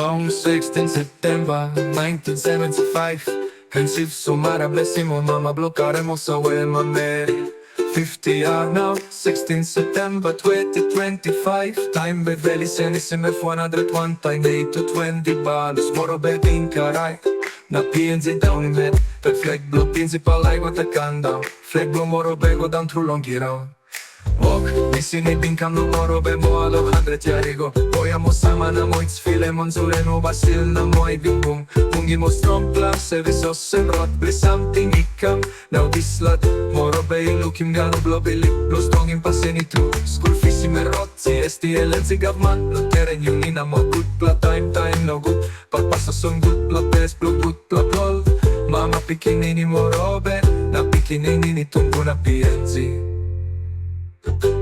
Blong, 16 September 1975. Hensif sumara blessimo mama bloccaremo sa Wenge 50 are now, 16 September 2025. Time beveli senissime F101 time 8 to 20 balos moro bedin karay na PNG down in bed. Per flag blue principal I got a countdown. Flag blue moro bego down through long giraw. Walk, nisini binkam no moro be mo alo 100 jarigo. Pojamo sama na mojc filemon zureno basil na moj bingum. Mungi mo strong plan se visossen rot bli something ikam. Now this slut moro be ilukim gano blobili. Lo stongin pasen i tru. School fees me rot si STL si Gavana. Lo teren yung ina mo good pla time no good. Pagpasa son good pla best blue good pla lol. Mama pikinini moro be. Na pikinini tunggu na PNG.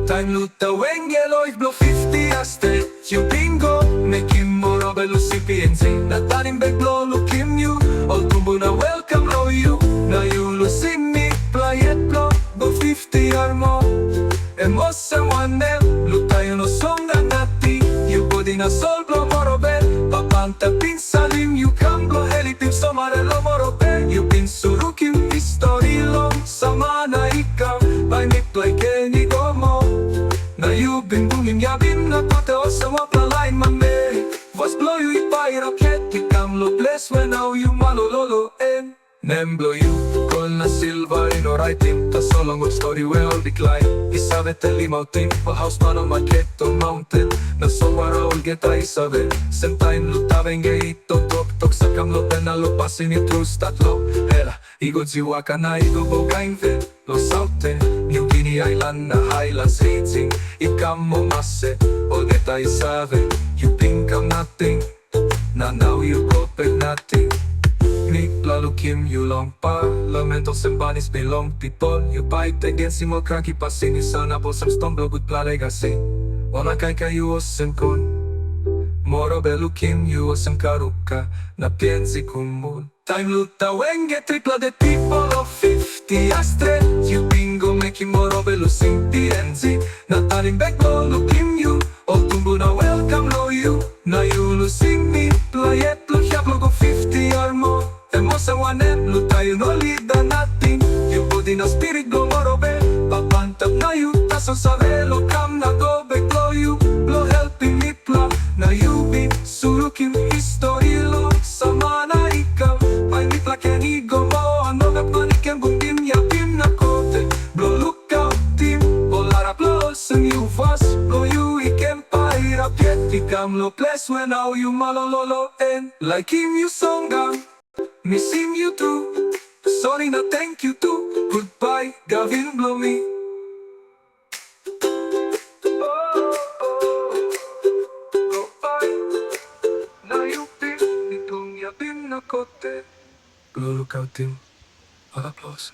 Time luta Wenge loif blow 50 aste you bingo making more of a lucy PNG na tanim beg blow looking you all tumbo na welcome low you na you losing me play it blow go 50 or more emotion one name luta you no song na nati you body na sol blow moro bel papanta pinsalim you come blow helitim somare lo moro bel you pin suruki history long sama na ikaw by me play kenny go mo. Na you been booming yabim na kote o sa wapalain mame. Was blow you ipai rocket ikam lo bless when now you malololo en. Nem blow you call na silver in or writing. Ta so long of story we all decline. Isabe teli mountain pa house man on my ghetto mountain. Na so wara all get a isabe. Sentain luta Wenge ito tok sa kam lo pena lo pasin i true stat lo. Hela igo ziwa ka na igo bogain vet. Lo saute New Guinea Island na highlands hating. Ikam mo masse all get a isabe. You think I'm nothing. Now you go back nothing. Lalo Kim you long Parlamentos and bunnies belong people. You fight against him or cranky passing his son up or some stumble good pla legacy. Wana kai you osem kun Moro belu Kim you osem karuka na PNG kumul. Time luta Wenge tripla the people of 50 astre. You bingo making moro belu sing PNG. Na talim back lo Kim you all tumbu na welcome lo you. Na you losing me play it lo hiablo go 50 or more. Emosa wanem luta you no lead the nothing. You body na spirit go moro be. Papantap na you taso sa velo kam na go back blow you. Blow helping me pla na you bin surukin history lo sama na ikaw. May mi pla ken igo mo ano gap manikem bundim yapim na kote. Blow look out team olara blow sing you fast. Blow you ikem pahirap yet ikam lo place when now you malololo en. Like him you songa missing you too. Sorry na thank you too. Goodbye, Gavin blow me. Goodbye. Na you pin itong yabim na kote. Blow look out team. Applause.